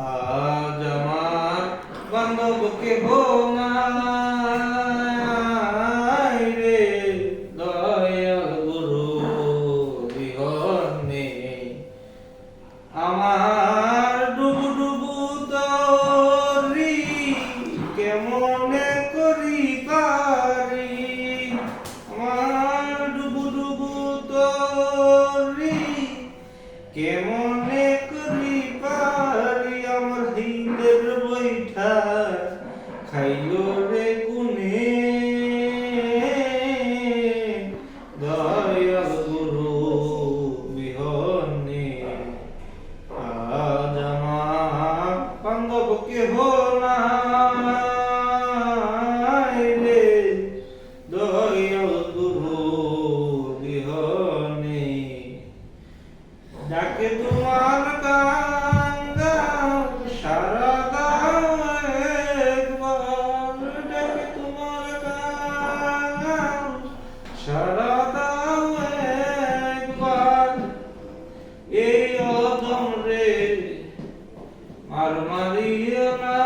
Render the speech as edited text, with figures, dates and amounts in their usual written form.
আজ আমার বান্ধবকে নাই রে, দয়াল গুরু বিহনে আমার ডুবু ডুবু তরি কেমনে করি পারি, আমার ডুবু ডুবু তরি কেমনে করি পারি, আমার হিন্দের বৈঠা খাইলো রে গুনে, দয়াল গুরু বিহনে আজ আমার বান্ধব কেহ নাই রে, দয়াল গুরু বিহনে ডাকে তোমার গান সারা দাও একবার, ডাকে তোমার গান সারা দাও একবার, এই অদম রে আর মারিও না।